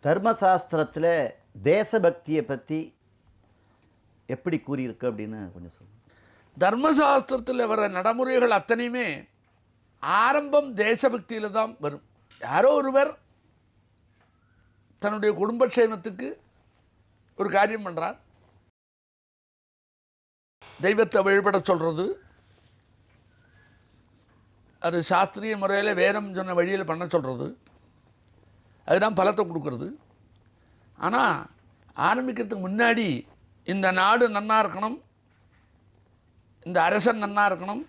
தர்மசாஸ்திரத்தில் தேசபக்தியை பற்றி எப்படி கூறியிருக்கு அப்படின்னு கொஞ்சம் சொல்லுங்கள். தர்மசாஸ்திரத்தில் வர நடைமுறைகள் அத்தனையுமே ஆரம்பம் தேசபக்தியில் தான் வரும். யாரோ ஒருவர் தன்னுடைய குடும்பக்ஷேமத்துக்கு ஒரு காரியம் பண்ணுறார், தெய்வத்தை வழிபட சொல்கிறது, அது சாஸ்திரிய முறையில் வேதம் சொன்ன வழியில் பண்ண சொல்கிறது, அதுதான் பலத்தை கொடுக்கறது. ஆனால் ஆரம்பிக்கிறதுக்கு முன்னாடி இந்த நாடு நன்னா இருக்கணும், இந்த அரசன் நன்னா இருக்கணும்,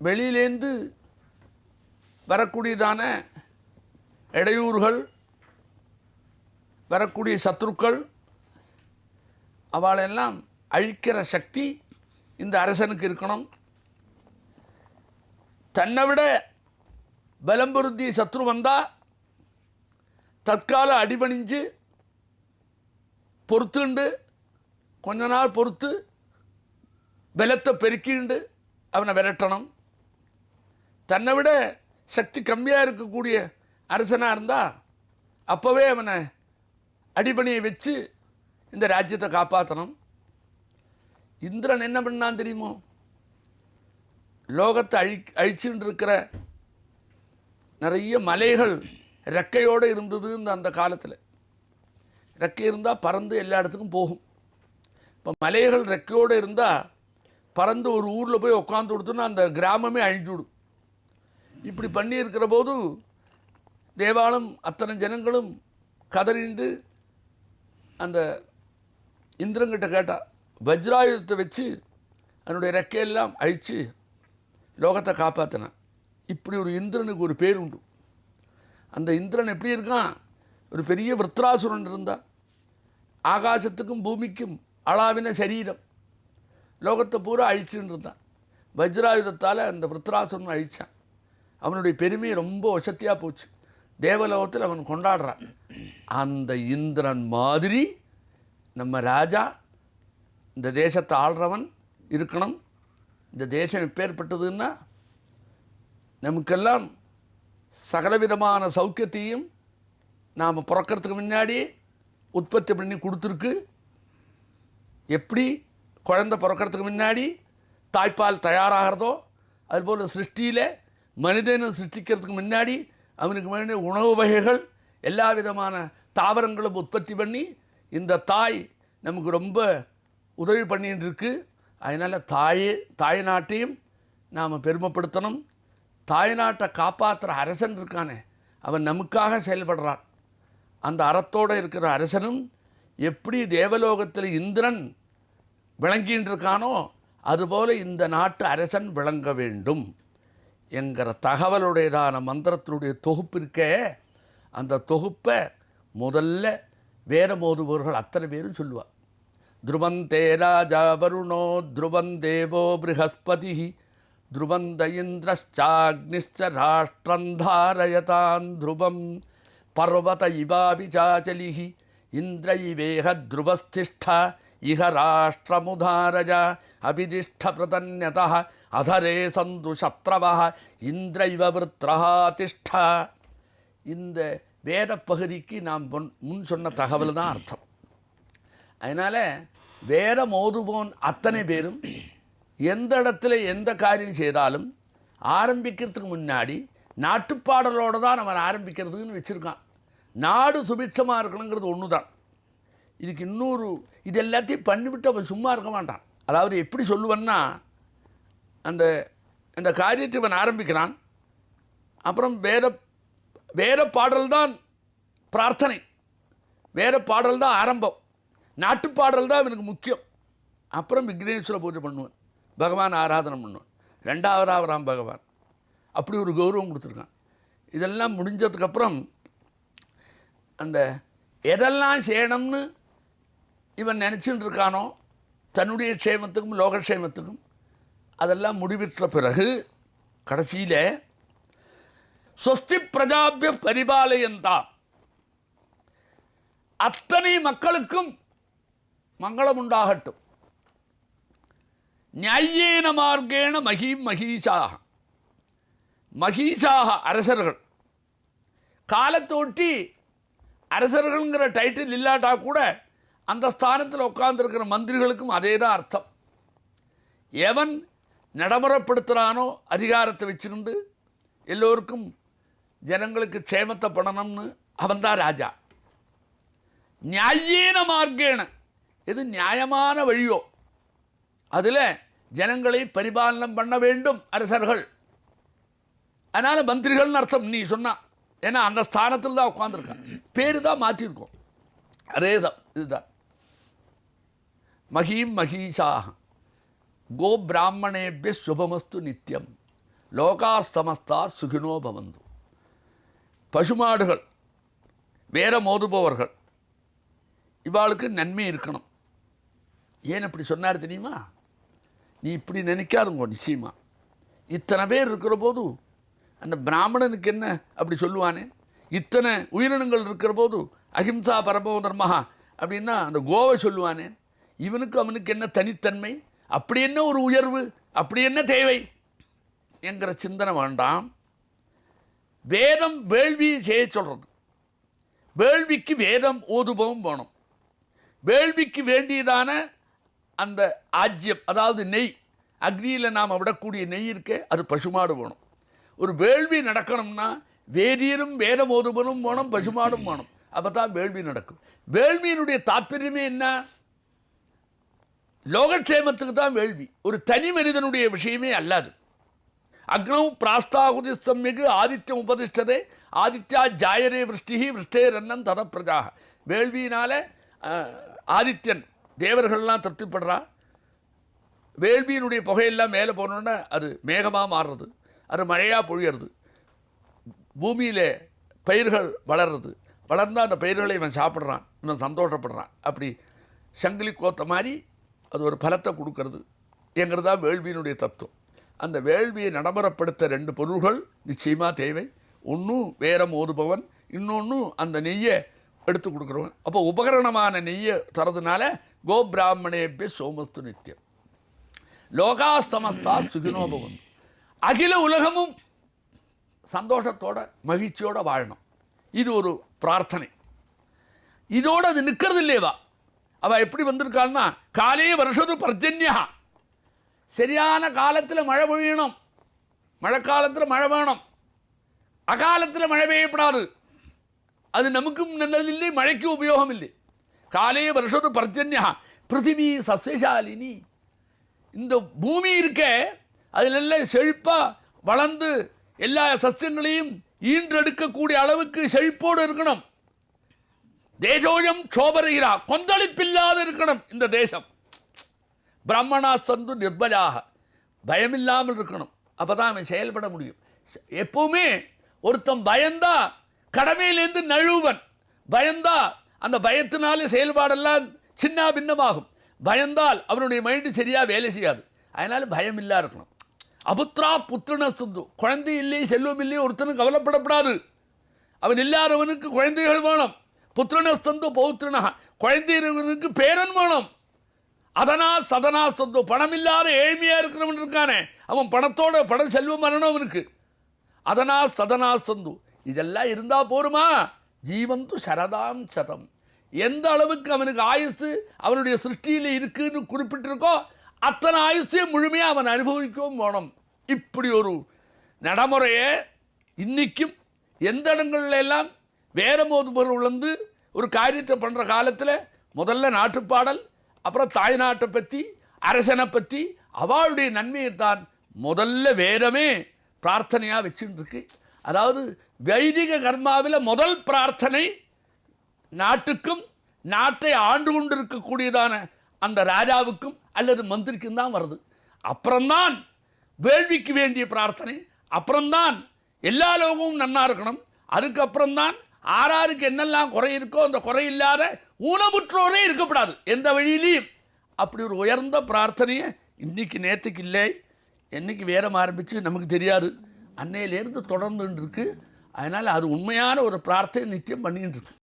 வெளியிலேருந்து வரக்கூடியதான இடையூறுகள், வரக்கூடிய சத்துருக்கள், அவளெல்லாம் அழிக்கிற சக்தி இந்த அரசனுக்கு இருக்கணும். தன்னை விட பலம் பொருந்தி சத்ரு வந்தால் தற்கால அடிபணிஞ்சு பொறுத்துண்டு கொஞ்ச நாள் பொறுத்து பலத்தை பெருக்கிண்டு அவனை விரட்டணும். தன்னை விட சக்தி கம்மியாக இருக்கக்கூடிய அரசனாக இருந்தால் அப்போவே அவனை அடிபணியை வச்சு இந்த ராஜ்யத்தை காப்பாற்றணும். இந்திரன் என்ன பண்ணான் தெரியுமோ? லோகத்தை அழிச்சுட்டு இருக்கிற நிறைய மலைகள் ரெக்கையோடு இருந்தது. அந்த காலத்தில் ரெக்கை இருந்தால் பறந்து எல்லா இடத்துக்கும் போகும். இப்போ மலைகள் ரெக்கையோடு இருந்தால் பறந்து ஒரு ஊரில் போய் உட்காந்து கொடுத்தோன்னா அந்த கிராமமே அழிஞ்சுவிடும். இப்படி பண்ணியிருக்கிற போது தேவாலும் அத்தனை ஜனங்களும் கதறிண்டு அந்த இந்திரங்கிட்ட கேட்டால் வஜ்ராயுதத்தை வச்சு அதனுடைய ரெக்கையெல்லாம் அழித்து லோகத்தை காப்பாற்றினான். இப்படி ஒரு இந்திரனுக்கு ஒரு பேர் உண்டு. அந்த இந்திரன் எப்படி இருக்கான்? ஒரு பெரிய விருத்ராசுரன் இருந்தான். ஆகாசத்துக்கும் பூமிக்கும் அளாவின சரீரம், லோகத்தை பூரா அழிச்சுன்னு இருந்தான். வஜ்ராயுதத்தால் அந்த விருத்ராசுரன் அழித்தான். அவனுடைய பெருமை ரொம்ப வசத்தியாக போச்சு. தேவலோகத்தில் அவன் கொண்டாடுறான். அந்த இந்திரன் மாதிரி நம்ம ராஜா, இந்த தேசத்தை ஆள்றவன் இருக்கணும். இந்த தேசம் எப்பேற்பட்டதுன்னா நமக்கெல்லாம் சகலவிதமான சௌக்கியத்தையும் நாம் பிறக்கிறதுக்கு முன்னாடி உற்பத்தி பண்ணி கொடுத்துருக்கு. எப்படி குழந்தை பிறக்கிறதுக்கு முன்னாடி தாய்ப்பால் தயாராகிறதோ அதுபோல் சிருஷ்டியில் மனிதனை சிருஷ்டிக்கிறதுக்கு முன்னாடி அவனுக்கு வேண்டிய உணவு வகைகள் எல்லா விதமான தாவரங்களும் உற்பத்தி பண்ணி இந்த தாய் நமக்கு ரொம்ப உதவி பண்ணிட்டு இருக்கு. அதனால் தாய் நாட்டையும் நாம் பெருமைப்படுத்தணும். தாய் நாட்டை காப்பாற்றுற அரசன் இருக்கானே, அவன் நமக்காக செயல்படுறான். அந்த அறத்தோடு இருக்கிற அரசனும் எப்படி தேவலோகத்தில் இந்திரன் விளங்கின்னு இருக்கானோ அதுபோல் இந்த நாட்டு அரசன் விளங்க வேண்டும் என்கிற தகவலுடையதான மந்திரத்தினுடைய தொகுப்பு இருக்கே, அந்த தொகுப்பை முதல்ல வேதமோதுபவர்கள் அத்தனை பேரும் சொல்லுவார். த்ருவந்தே ராஜா வருணோ த்ருவன் தேவோ ப்ரஹஸ்பதி த்ருவந்த இந்திரச்சாக்னிச்ச ராஷ்ட்ரம் தாரயதான் த்ருவம் பர்வத இவாவிச்சாச்சலிஹி இந்திர இவேக த்ருவஸ்திஷ்ட இஹ ராஷ்ட்ரமுதாரய அபிதிஷ்ட பிரதன்யத அதரே சந்து சத்ரவ இந்திர இவ விருத்ரஹா திஷ்ட. இந்த வேத பகுதிக்கு நாம் முன் சொன்ன தகவல் தான் அர்த்தம். அதனால் வேதம் ஓதுவோன் அத்தனை பேரும் எந்த இடத்துல எந்த காரியம் செய்தாலும் ஆரம்பிக்கிறதுக்கு முன்னாடி நாட்டுப்பாடலோடு தான் நம்ம ஆரம்பிக்கிறதுன்னு வச்சுருக்கான். நாடு சுபிட்சமாக இருக்கணுங்கிறது ஒன்று தான். இதுக்கு இன்னொரு இது எல்லாத்தையும் பண்ணிவிட்டு அவன் சும்மா இருக்க மாட்டான். அதாவது எப்படி சொல்லுவேன்னா, அந்த காரியத்தை இவன் ஆரம்பிக்கிறான், அப்புறம் வேத பாடல் தான் பிரார்த்தனை, வேத பாடல் தான் ஆரம்பம், நாட்டுப்பாடல் தான் இவனுக்கு முக்கியம். அப்புறம் விக்னேஸ்வர பூஜை பண்ணுவேன், பகவான் ஆராதனை பண்ணுவேன், ரெண்டாவதாக ராம் பகவான். அப்படி ஒரு கௌரவம் கொடுத்துருக்கான். இதெல்லாம் முடிஞ்சதுக்கப்புறம் அந்த எதெல்லாம் செய்யணும்னு இவன் நினச்சின்னு இருக்கானோ தன்னுடைய க்ஷேமத்துக்கும் லோகக்ஷேமத்துக்கும் அதெல்லாம் முடிவிற்ற பிறகு கடைசியில் ஸ்வஸ்தி பிரஜாபிய பரிபாலயந்தா, அத்தனை மக்களுக்கும் மங்களம் உண்டாகட்டும். நியாயேன மார்க்கேண மகீஷாக அரசர்கள் காலத்தை ஒட்டி அரசர்கள்ங்கிற டைட்டில் இல்லாட்டா கூட அந்த ஸ்தானத்தில் உட்கார்ந்துருக்கிற மந்திரிகளுக்கும் அதே தான் அர்த்தம். எவன் நடைமுறைப்படுத்துகிறானோ அதிகாரத்தை வச்சுக்கிண்டு எல்லோருக்கும் ஜனங்களுக்கு க்ஷேமத்தை பண்ணணும்னு அவன்தான் ராஜா. நியாயேன மார்க்கேன, எது நியாயமான வழியோ அதில் ஜனங்களை பரிபாலனம் பண்ண வேண்டும் அரசர்கள். அதனால் மந்திரிகள்னு அர்த்தம் நீ சொன்னா. ஏன்னா அந்த ஸ்தானத்தில் தான் உட்காந்துருக்கான். பேரு தான் மாற்றிருக்கோம். அதே தான் இதுதான். மகீம் மகீஷாக கோ பிராமணேபிய சுபமஸ்து நித்தியம் லோகா சமஸ்தா சுகினோ பவந்து. பசுமாடுகள் வேற மோதுபவர்கள் இவாளுக்கு நன்மை இருக்கணும். ஏன் அப்படி சொன்னார் தெரியுமா? நீ இப்படி நினைக்காதுங்கோ. நிச்சயமா இத்தனை பேர் இருக்கிற போது அந்த பிராமணனுக்கு என்ன அப்படி சொல்லுவானே, இத்தனை உயிரினங்கள் இருக்கிற போது அஹிம்சா பரமோ தர்மஹா அப்படின்னா அந்த கோவை சொல்லுவானே, இவனுக்கு அவனுக்கு என்ன தனித்தன்மை, அப்படி என்ன ஒரு உயர்வு, அப்படி என்ன தேவை என்கிற சிந்தனை வேண்டாம். வேதம் வேள்வி செய்ய சொல்கிறது. வேள்விக்கு வேதம் ஓதுபவம் வேணும். வேள்விக்கு வேண்டியதான அந்த ஆஜ்யம், அதாவது நெய், அக்னியில் நாம் விடக்கூடிய நெய் இருக்கே, அது பசுமாடு வேணும். ஒரு வேள்வி நடக்கணும்னா வேதியரும் வேதம் ஓதுபவனும் வேணும், பசுமாடும் வேணும். அப்போ தான் வேள்வி நடக்கும். வேள்வியினுடைய தாற்பயமே என்ன? லோகக்ஷேமத்துக்கு தான் வேள்வி. ஒரு தனி மனிதனுடைய விஷயமே அல்லாது. அக்னௌ பிராஸ்தாகுதி சம்யகு ஆதித்யம் உபதிஷ்டதே ஆதித்யா ஜாயரே விருஷ்டி விருஷ்டே ரன்னன் தத பிரஜாக. வேள்வியினால ஆதித்யன் தேவர்கள்லாம் திருப்திப்படுறா. வேள்வியினுடைய புகையெல்லாம் மேலே போனோன்னா அது மேகமாக மாறுறது, அது மழையாக பொழியறது, பூமியில் பயிர்கள் வளர்றது. வளர்ந்தால் அந்த பயிர்களை இவன் சாப்பிட்றான், இவன் சந்தோஷப்படுறான். அப்படி சங்கிலி கோத்த மாதிரி அது ஒரு பலத்தை கொடுக்கறது என்கிறதா வேள்வியினுடைய தத்துவம். அந்த வேள்வியை நடைமுறைப்படுத்த ரெண்டு பொருள்கள் நிச்சயமாக தேவை. ஒன்று வேரம் ஓதுபவன், இன்னொன்று அந்த நெய்யை எடுத்து கொடுக்குறவன். அப்போ உபகரணமான நெய்யை தரதுனால கோபிராமணேபிய சோமஸ்து நித்தியம் லோகாஸ்தமஸ்தா சுகினோபவன். அகில உலகமும் சந்தோஷத்தோட மகிழ்ச்சியோடு வாழணும். இது ஒரு பிரார்த்தனை. இதோடு அது நிற்கிறது இல்லையவா? அவள் எப்படி வந்திருக்காள்னா, காலே வருஷது பர்ஜன்யா, சரியான காலத்தில் மழை பொழியணும். மழை காலத்தில் மழை வேணும், அகாலத்தில் மழை பெய்யப்படாது. அது நமக்கும் நல்லதில்லை, மழைக்கு உபயோகம் இல்லை. காலே வருஷது பர்ஜன்யா பிருத்திவி சஸ்யசாலினி. இந்த பூமி இருக்க அதிலெல்லாம் செழிப்பாக வளர்ந்து எல்லா சஸ்யங்களையும் ஈன்றெடுக்கக்கூடிய அளவுக்கு செழிப்போடு இருக்கணும். தேஜோயம் சோபரிகிறா, கொந்தளிப்பில்லாது இருக்கணும் இந்த தேசம். பிராமணா சந்து நிர்பயாக, பயமில்லாமல் இருக்கணும். அப்போ தான் அவன் செயல்பட முடியும். எப்பவுமே ஒருத்தன் பயந்தா கடமையிலேருந்து நழுவன். பயந்தா அந்த பயத்தினாலே செயல்பாடெல்லாம் சின்ன பின்னமாகும். பயந்தால் அவனுடைய மைண்டு சரியாக வேலை செய்யாது. அதனால் பயம் இல்லா இருக்கணும். அபுத்ரா புத்திரன சுந்து, குழந்தை இல்லை செல்வம் இல்லை ஒருத்தனும் கவலைப்படப்படாது. அவன் இல்லாதவனுக்கு குழந்தைகள் வேணும். புத்திரனஸ்தந்து பௌத்திரனா, குழந்தைகளுக்கு பேரன் வேணும். அதனா சதனா சொந்தம், பணம் இல்லாத ஏழ்மையாக இருக்கிறவன் இருக்கானே, அவன் பணத்தோட பணம் செல்வம் வரணும் அவனுக்கு. அதனா சதனா சொந்து, இதெல்லாம் இருந்தால் போருமா? ஜீவந்து சரதாம் சதம். எந்த அளவுக்கு அவனுக்கு ஆயுசு அவனுடைய சிருஷ்டியில் இருக்குன்னு குறிப்பிட்டிருக்கோ அத்தனை ஆயுசையும் முழுமையாக அவன் அனுபவிக்கவும் வேணும். இப்படி ஒரு நடைமுறையை இன்றைக்கும் எந்த இடங்கள்ல எல்லாம் வேதமோது பொருள் வந்து ஒரு காரியத்தை பண்ணுற காலத்தில் முதல்ல நாட்டுப்பாடல், அப்புறம் தாய்நாட்டை பற்றி, அரசனை பற்றி, அவளுடைய நன்மையைத்தான் முதல்ல வேதமே பிரார்த்தனையாக வச்சுட்டு இருக்கு. அதாவது வைதிக கர்மாவில் முதல் பிரார்த்தனை நாட்டுக்கும் நாட்டை ஆண்டு கொண்டு இருக்கக்கூடியதான அந்த ராஜாவுக்கும் அல்லது மந்திரிக்கும் தான் வருது. அப்புறம்தான் வேள்விக்கு வேண்டிய பிரார்த்தனை, அப்புறம்தான் எல்லா லோகமும் நன்னா இருக்கணும். அதுக்கப்புறம்தான் ஆறாருக்கு என்னெல்லாம் குறை இருக்கோ அந்த குறை இல்லாத ஊனமுற்றோரே இருக்கப்படாது எந்த வழியிலையும். அப்படி ஒரு உயர்ந்த பிரார்த்தனையை இன்னைக்கு நேற்றுக்கு இல்லை, என்னைக்கு வேதம் ஆரம்பித்து நமக்கு தெரியாது, அன்னையிலேருந்து தொடர்ந்துட்டு இருக்கு. அதனால் அது உண்மையான ஒரு பிரார்த்தனை நித்தியம் பண்ணிட்டு இருக்கு.